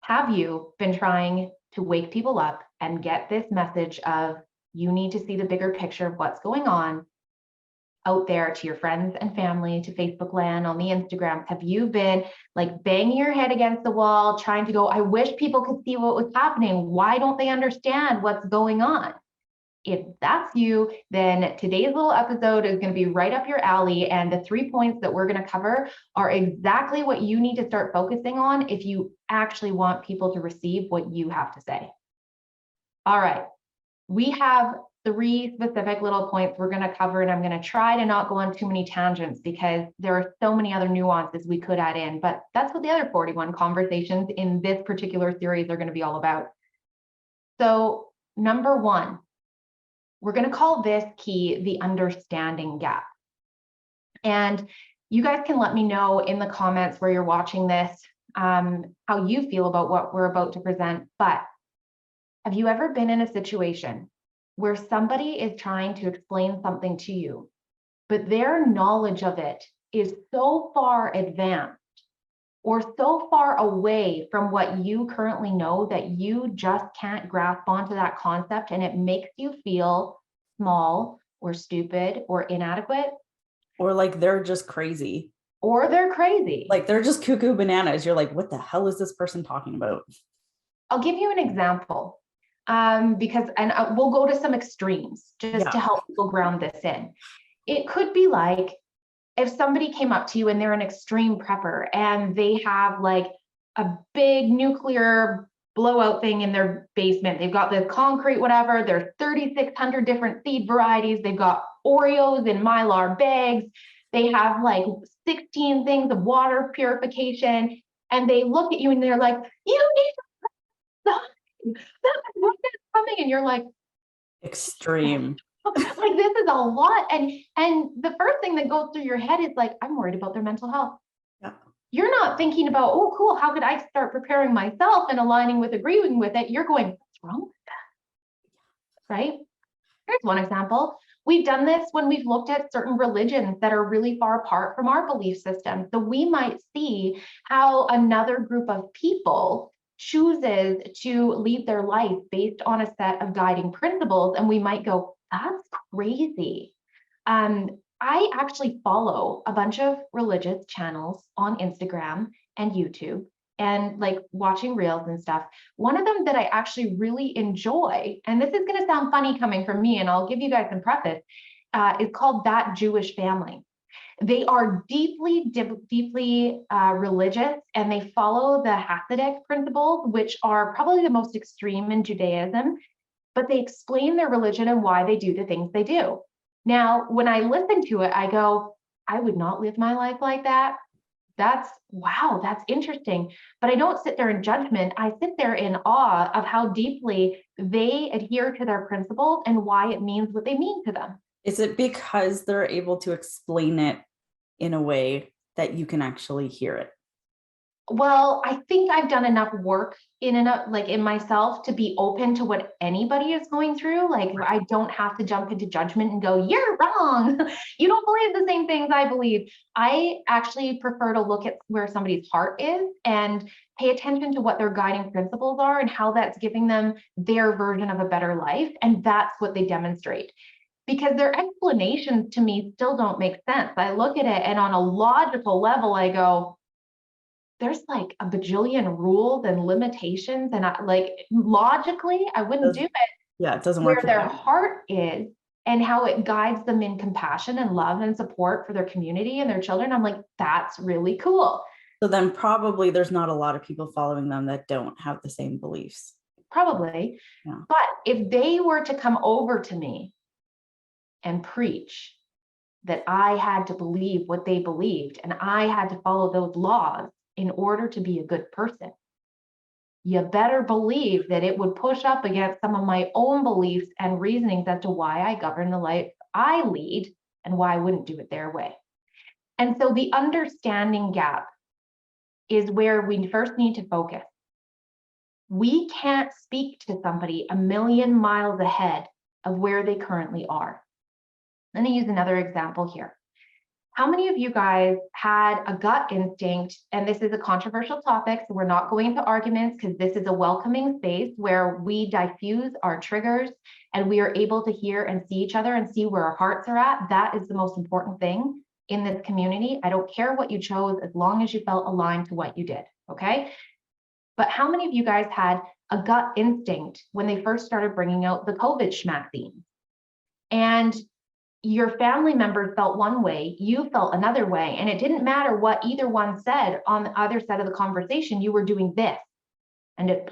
Have you been trying to wake people up and get this message of you need to see the bigger picture of what's going on out there to your friends and family, to Facebook land, on the Instagrams? Have you been like banging your head against the wall, trying to go, I wish people could see what was happening. Why don't they understand what's going on? If that's you, then today's little episode is going to be right up your alley. And the 3 points that we're going to cover are exactly what you need to start focusing on if you actually want people to receive what you have to say. All right. We have 3 specific little points we're going to cover, and I'm going to try to not go on too many tangents because there are so many other nuances we could add in, but that's what the other 41 conversations in this particular series are going to be all about. So, number 1, we're going to call this key the understanding gap. And you guys can let me know in the comments where you're watching this how you feel about what we're about to present. But have you ever been in a situation where somebody is trying to explain something to you, but their knowledge of it is so far advanced or so far away from what you currently know that you just can't grasp onto that concept, and it makes you feel small or stupid or inadequate? Or like they're just crazy. Or they're crazy. Like they're just cuckoo bananas. You're like, what the hell is this person talking about? I'll give you an example because we'll go to some extremes just to help people ground this in. It could be like, if somebody came up to you and they're an extreme prepper and they have like a big nuclear blowout thing in their basement, they've got the concrete, whatever, there's 3,600 different seed varieties, they've got Oreos in Mylar bags, they have like 16 things of water purification, and they look at you and they're like, you need to what's coming, and you're like, extreme. Like, this is a lot. And the first thing that goes through your head is like, I'm worried about their mental health. Yeah. You're not thinking about, oh, cool, how could I start preparing myself and aligning with, agreeing with it? You're going, what's wrong with that? Right? Here's one example. We've done this when we've looked at certain religions that are really far apart from our belief system. So we might see how another group of people chooses to lead their life based on a set of guiding principles, and we might go, that's crazy. I actually follow a bunch of religious channels on Instagram and YouTube and like watching reels and stuff. One of them that I actually really enjoy, and this is going to sound funny coming from me, and I'll give you guys some preface, is called That Jewish Family. They are deeply religious, and they follow the Hasidic principles, which are probably the most extreme in Judaism, but they explain their religion and why they do the things they do. Now, when I listen to it, I go, I would not live my life like that. Wow, that's interesting. But I don't sit there in judgment. I sit there in awe of how deeply they adhere to their principles and why it means what they mean to them. Is it because they're able to explain it in a way that you can actually hear it? Well, I think I've done enough work in myself to be open to what anybody is going through. Like, I don't have to jump into judgment and go, you're wrong. You don't believe the same things I believe. I actually prefer to look at where somebody's heart is and pay attention to what their guiding principles are and how that's giving them their version of a better life. And that's what they demonstrate. Because their explanations to me still don't make sense. I look at it and on a logical level, I go, there's like a bajillion rules and limitations, and logically, I wouldn't do it. Yeah, it doesn't where work. Where their heart is and how it guides them in compassion and love and support for their community and their children. I'm like, that's really cool. So then probably there's not a lot of people following them that don't have the same beliefs. Probably. Yeah. But if they were to come over to me and preach that I had to believe what they believed and I had to follow those laws in order to be a good person, you better believe that it would push up against some of my own beliefs and reasonings as to why I govern the life I lead and why I wouldn't do it their way. And so the understanding gap is where we first need to focus. We can't speak to somebody a million miles ahead of where they currently are. Let me use another example here. How many of you guys had a gut instinct? And this is a controversial topic, so we're not going into arguments because this is a welcoming space where we diffuse our triggers and we are able to hear and see each other and see where our hearts are at. That is the most important thing in this community. I don't care what you chose as long as you felt aligned to what you did, okay? But how many of you guys had a gut instinct when they first started bringing out the COVID schmack theme? And your family members felt one way, you felt another way, and it didn't matter what either one said on the other side of the conversation, you were doing this, and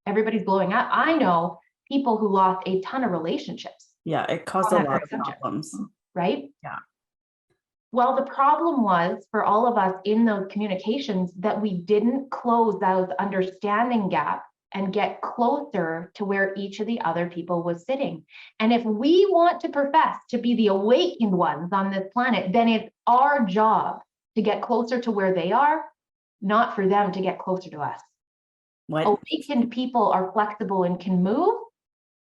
everybody's blowing up. I know people who lost a ton of relationships. Yeah, it caused a lot of problems. Right? Yeah. Well, the problem was for all of us in those communications that we didn't close those understanding gap and get closer to where each of the other people was sitting. And if we want to profess to be the awakened ones on this planet, then it's our job to get closer to where they are, not for them to get closer to us. What? Awakened people are flexible and can move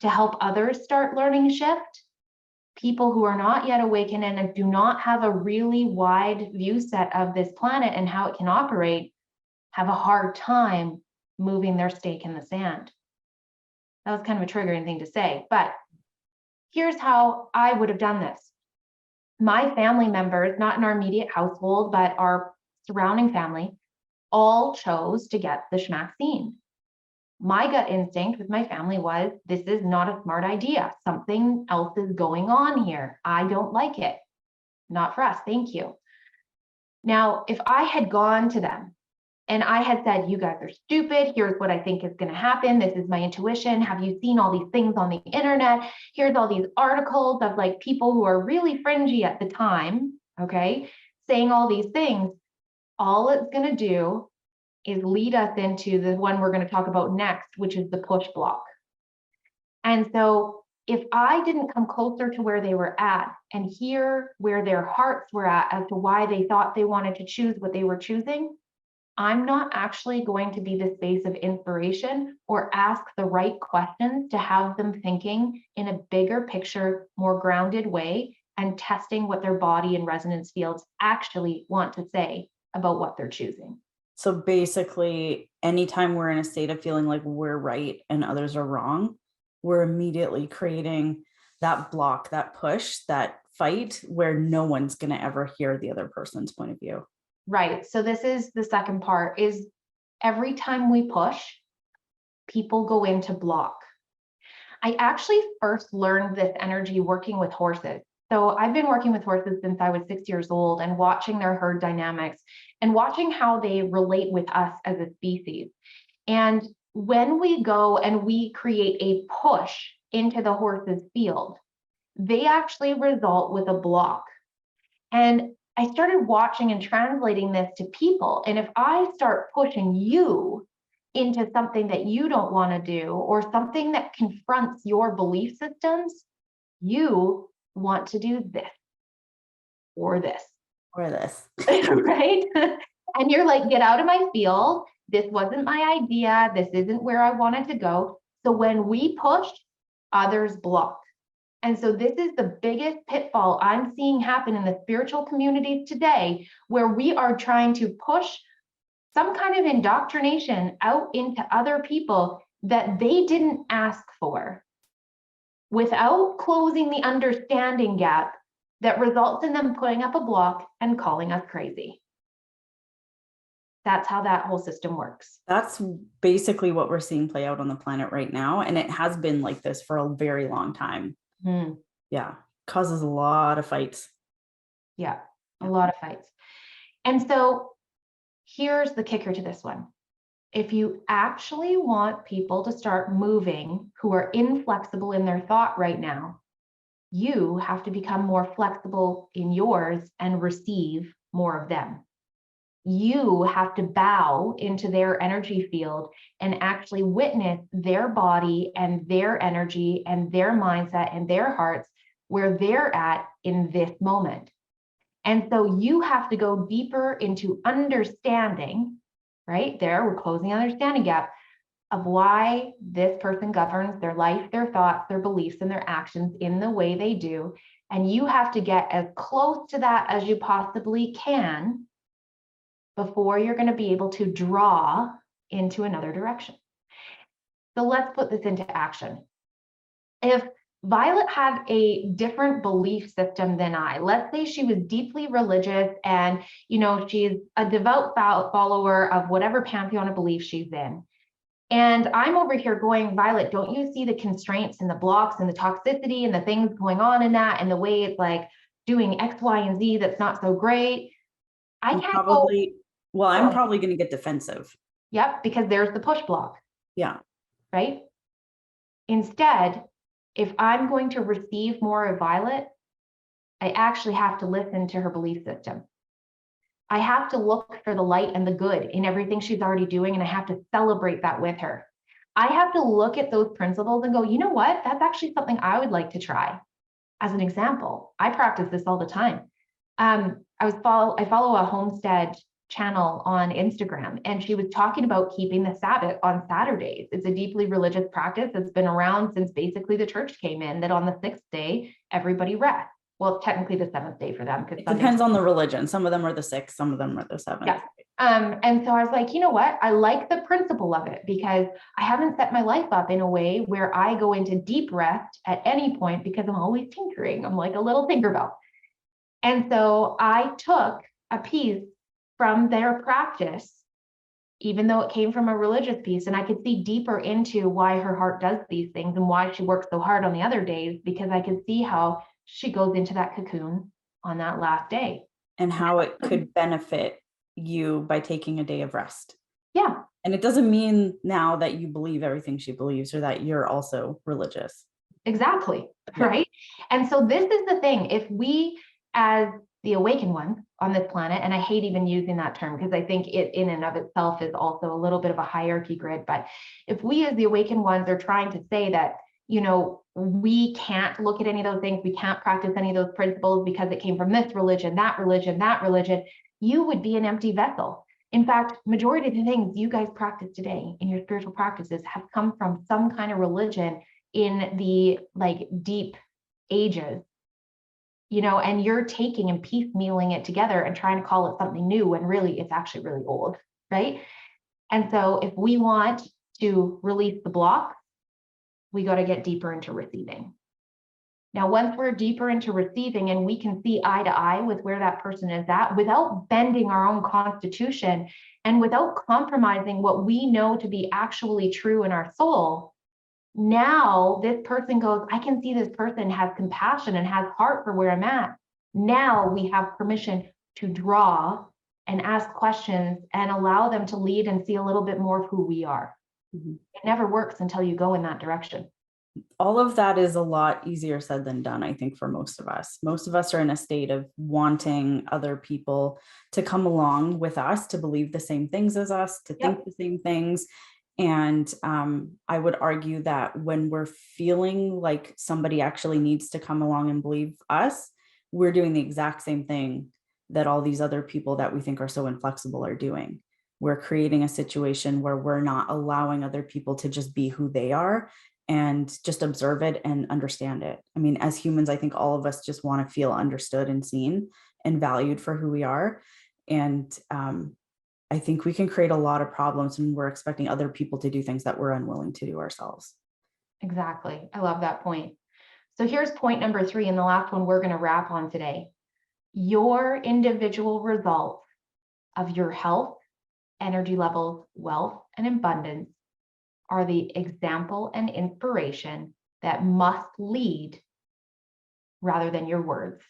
to help others start learning shift. People who are not yet awakened and do not have a really wide view set of this planet and how it can operate have a hard time moving their stake in the sand. That was kind of a triggering thing to say, but here's how I would have done this. My family members, not in our immediate household, but our surrounding family, all chose to get the schmack scene. My gut instinct with my family was, this is not a smart idea. Something else is going on here. I don't like it. Not for us, thank you. Now, if I had gone to them and I had said, you guys are stupid, here's what I think is going to happen, this is my intuition, have you seen all these things on the internet? Here's all these articles of like people who are really fringy at the time, okay, saying all these things. All it's going to do is lead us into the one we're going to talk about next, which is the push block. And so if I didn't come closer to where they were at and hear where their hearts were at as to why they thought they wanted to choose what they were choosing, I'm not actually going to be the space of inspiration or ask the right questions to have them thinking in a bigger picture, more grounded way and testing what their body and resonance fields actually want to say about what they're choosing. So basically, anytime we're in a state of feeling like we're right and others are wrong, we're immediately creating that block, that push, that fight where no one's going to ever hear the other person's point of view. Right. So this is the second part, is every time we push, people go into block. I actually first learned this energy working with horses. So I've been working with horses since I was 6 years old and watching their herd dynamics and watching how they relate with us as a species. And when we go and we create a push into the horse's field, they actually result with a block. And I started watching and translating this to people. And if I start pushing you into something that you don't want to do or something that confronts your belief systems, you want to do this or this. Or this. Right? And you're like, get out of my field. This wasn't my idea. This isn't where I wanted to go. So when we push, others block. And so this is the biggest pitfall I'm seeing happen in the spiritual communities today, where we are trying to push some kind of indoctrination out into other people that they didn't ask for, without closing the understanding gap that results in them putting up a block and calling us crazy. That's how that whole system works. That's basically what we're seeing play out on the planet right now. And it has been like this for a very long time. Yeah, causes a lot of fights. Yeah, a lot of fights. And so here's the kicker to this one. If you actually want people to start moving who are inflexible in their thought right now, you have to become more flexible in yours and receive more of them. You have to bow into their energy field and actually witness their body and their energy and their mindset and their hearts where they're at in this moment. And so you have to go deeper into understanding, right? There, we're closing the understanding gap of why this person governs their life, their thoughts, their beliefs, and their actions in the way they do. And you have to get as close to that as you possibly can before you're going to be able to draw into another direction. So let's put this into action. If Violet had a different belief system than I, let's say she was deeply religious and, she's a devout follower of whatever pantheon of belief she's in. And I'm over here going, Violet, don't you see the constraints and the blocks and the toxicity and the things going on in that and the way it's like doing X, Y, and Z that's not so great? I can't probably, well, I'm probably going to get defensive. Yep, because there's the push block. Yeah. Right? Instead, if I'm going to receive more of Violet, I actually have to listen to her belief system. I have to look for the light and the good in everything she's already doing, and I have to celebrate that with her. I have to look at those principles and go, you know what? That's actually something I would like to try. As an example, I practice this all the time. I follow a homestead channel on Instagram, and she was talking about keeping the Sabbath on Saturdays. It's a deeply religious practice that's been around since basically the church came in, that on the 6th day, everybody rests. Well, it's technically the 7th day for them. It depends on the religion. Some of them are the 6th, some of them are the 7th. Yeah. And so I was like, you know what? I like the principle of it because I haven't set my life up in a way where I go into deep rest at any point because I'm always tinkering. I'm like a little Tinkerbell. And so I took a piece from their practice, even though it came from a religious piece, and I could see deeper into why her heart does these things and why she works so hard on the other days, because I could see how she goes into that cocoon on that last day. And how it could benefit you by taking a day of rest. Yeah. And it doesn't mean now that you believe everything she believes or that you're also religious. Exactly. Yeah. Right. And so this is the thing. If we, as the awakened ones on this planet, and I hate even using that term because I think it in and of itself is also a little bit of a hierarchy grid, but if we as the awakened ones are trying to say that, we can't look at any of those things, we can't practice any of those principles because it came from this religion, that religion, you would be an empty vessel. In fact, majority of the things you guys practice today in your spiritual practices have come from some kind of religion in the deep ages, and you're taking and piecemealing it together and trying to call it something new when really it's actually really old, right? And so if we want to release the block, we got to get deeper into receiving. Now, once we're deeper into receiving and we can see eye to eye with where that person is at without bending our own constitution and without compromising what we know to be actually true in our soul, now this person goes, I can see this person has compassion and has heart for where I'm at. Now we have permission to draw and ask questions and allow them to lead and see a little bit more of who we are. Mm-hmm. It never works until you go in that direction. All of that is a lot easier said than done, I think, for most of us. Most of us are in a state of wanting other people to come along with us, to believe the same things as us, to think the same things. And I would argue that when we're feeling like somebody actually needs to come along and believe us, we're doing the exact same thing that all these other people that we think are so inflexible are doing. We're creating a situation where we're not allowing other people to just be who they are and just observe it and understand it. I mean, as humans, I think all of us just want to feel understood and seen and valued for who we are. And I think we can create a lot of problems when we're expecting other people to do things that we're unwilling to do ourselves. Exactly. I love that point. So here's point number 3, and the last one we're going to wrap on today. Your individual results of your health, energy levels, wealth, and abundance are the example and inspiration that must lead rather than your words.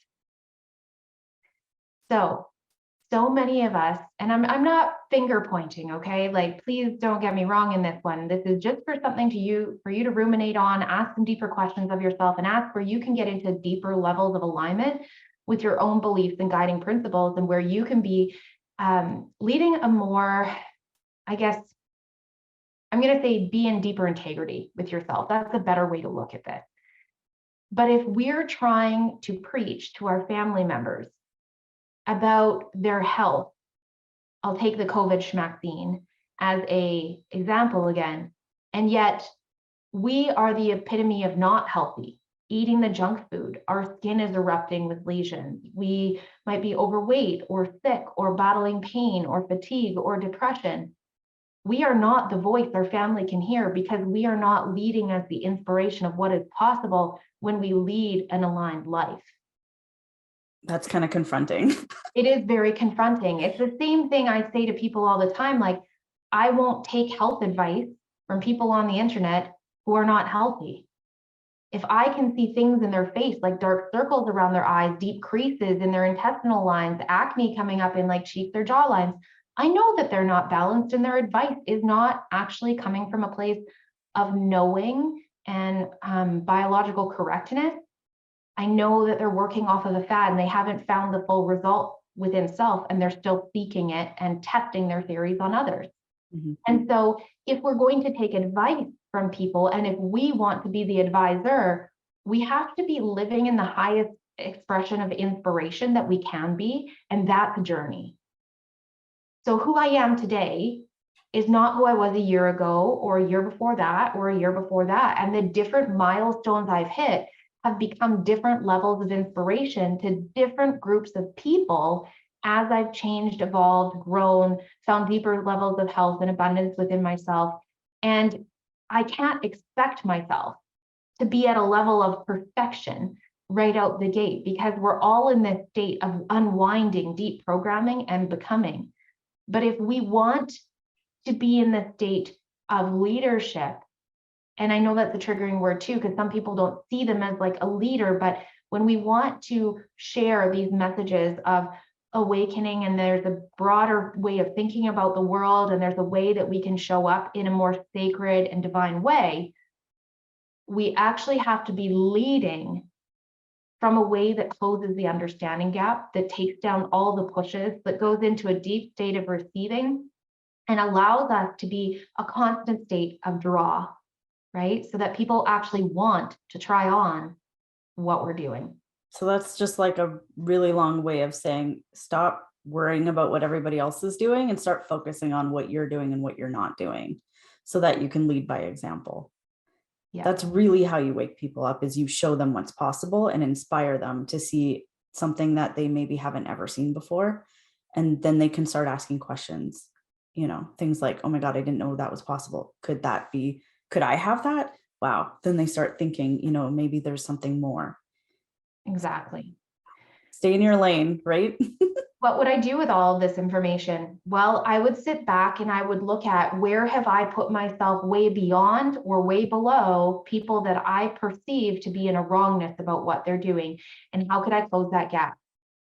So many of us, and I'm not finger pointing, okay? Please don't get me wrong in this one. This is just for something for you to ruminate on, ask some deeper questions of yourself, and ask where you can get into deeper levels of alignment with your own beliefs and guiding principles, and where you can be leading a more, I guess, I'm going to say be in deeper integrity with yourself. That's a better way to look at this. But if we're trying to preach to our family members about their health, I'll take the COVID vaccine as an example again, and yet we are the epitome of not healthy. eating the junk food. Our skin is erupting with lesions. We might be overweight or sick or battling pain or fatigue or depression. We are not the voice our family can hear because we are not leading as the inspiration of what is possible when we lead an aligned life. That's kind of confronting. It is very confronting. It's the same thing I say to people all the time. Like, I won't take health advice from people on the internet who are not healthy. If I can see things in their face, like dark circles around their eyes, deep creases in their intestinal lines, acne coming up in like cheeks or jaw lines, I know that they're not balanced and their advice is not actually coming from a place of knowing and biological correctness. I know that they're working off of a fad and they haven't found the full result within self, and they're still seeking it and testing their theories on others. Mm-hmm. And so if we're going to take advice from people, and if we want to be the advisor, we have to be living in the highest expression of inspiration that we can be, and that's a journey. So who I am today is not who I was a year ago or a year before that or a year before that. And the different milestones I've hit have become different levels of inspiration to different groups of people as I've changed, evolved, grown, found deeper levels of health and abundance within myself. And I can't expect myself to be at a level of perfection right out the gate, because we're all in this state of unwinding deep programming and becoming. But if we want to be in the state of leadership, and I know that's a triggering word too, because some people don't see them as like a leader, but when we want to share these messages of awakening, and there's a broader way of thinking about the world, and there's a way that we can show up in a more sacred and divine way, we actually have to be leading from a way that closes the understanding gap, that takes down all the pushes, that goes into a deep state of receiving and allows us to be a constant state of draw, right? So that people actually want to try on what we're doing. So that's just like a really long way of saying, stop worrying about what everybody else is doing and start focusing on what you're doing and what you're not doing, so that you can lead by example. Yeah. That's really how you wake people up, is you show them what's possible and inspire them to see something that they maybe haven't ever seen before. And then they can start asking questions, you know, things like, oh my God, I didn't know that was possible. Could I have that? Wow. Then they start thinking, you know, maybe there's something more. Exactly. Stay in your lane, right? What would I do with all of this information? Well, I would sit back and I would look at, where have I put myself way beyond or way below people that I perceive to be in a wrongness about what they're doing, and how could I close that gap?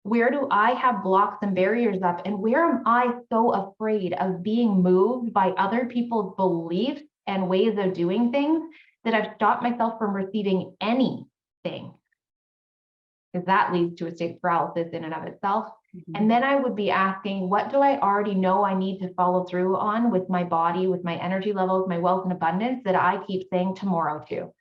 Where do I have blocks and barriers up, and where am I so afraid of being moved by other people's beliefs and ways of doing things that I've stopped myself from receiving anything? Because that leads to a state of paralysis in and of itself. Mm-hmm. And then I would be asking, what do I already know I need to follow through on with my body, with my energy levels, my wealth and abundance, that I keep saying tomorrow to?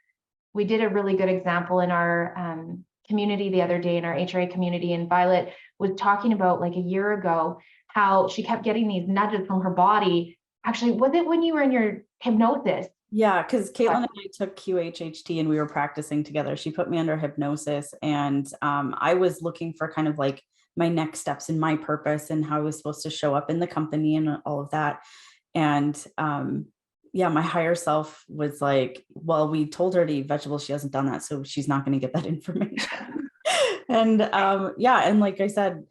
We did a really good example in our community the other day, in our HRA community, and Violet was talking about, like a year ago, how she kept getting these nudges from her body. Actually, was it when you were in your hypnosis? Yeah, because Caitlin and I took QHHT and we were practicing together. She put me under hypnosis, and I was looking for kind of like my next steps in my purpose and how I was supposed to show up in the company and all of that. And yeah, my higher self was like, well, we told her to eat vegetables. She hasn't done that, so she's not going to get that information. And yeah, and like I said,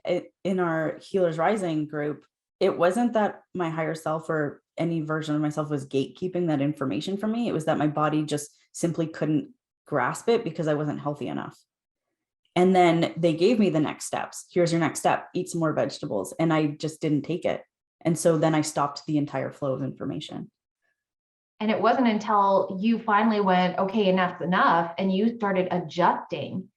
in our Healers Rising group, it wasn't that my higher self or any version of myself was gatekeeping that information from me. It was that my body just simply couldn't grasp it because I wasn't healthy enough. And then they gave me the next steps. Here's your next step, eat some more vegetables. And I just didn't take it. And so then I stopped the entire flow of information. And it wasn't until you finally went, okay, enough's enough, and you started adjusting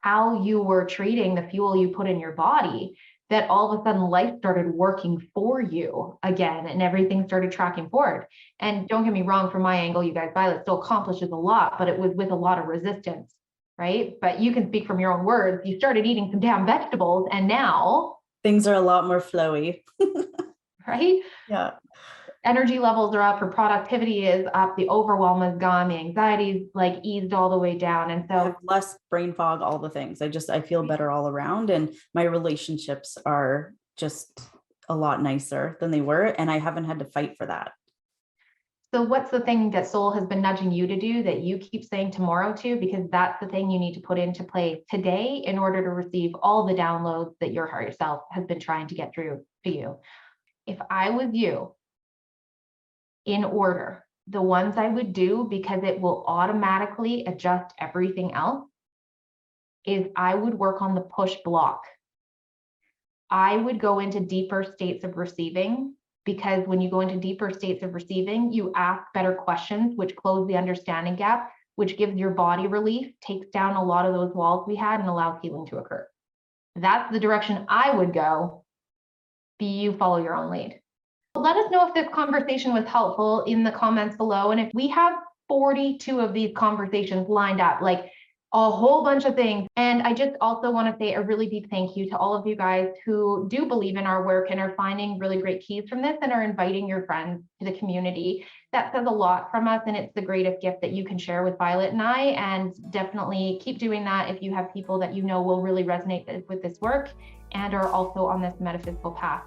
how you were treating the fuel you put in your body, that all of a sudden life started working for you again, and everything started tracking forward. And don't get me wrong, from my angle, you guys, Violet still accomplishes a lot, but it was with a lot of resistance, right? But you can speak from your own words. You started eating some damn vegetables, and now things are a lot more flowy. Right? Yeah. energy levels are up, her productivity is up, the overwhelm is gone, the anxiety's like eased all the way down. And I have so less brain fog, all the things. I feel better all around, and my relationships are just a lot nicer than they were, and I haven't had to fight for that. So what's the thing that soul has been nudging you to do that you keep saying tomorrow to? Because that's the thing you need to put into play today in order to receive all the downloads that your higher self has been trying to get through to you. If I was you, in order, the ones I would do, because it will automatically adjust everything else, is I would work on the push block. I would go into deeper states of receiving, because when you go into deeper states of receiving, you ask better questions, which close the understanding gap, which gives your body relief, takes down a lot of those walls we had, and allows healing to occur. That's the direction I would go. Be you, follow your own lead. Let us know if this conversation was helpful in the comments below. And if we have 42 of these conversations lined up, like a whole bunch of things. And I just also want to say a really big thank you to all of you guys who do believe in our work and are finding really great keys from this and are inviting your friends to the community. That says a lot from us, and it's the greatest gift that you can share with Violet and I. And definitely keep doing that if you have people that you know will really resonate with this work and are also on this metaphysical path.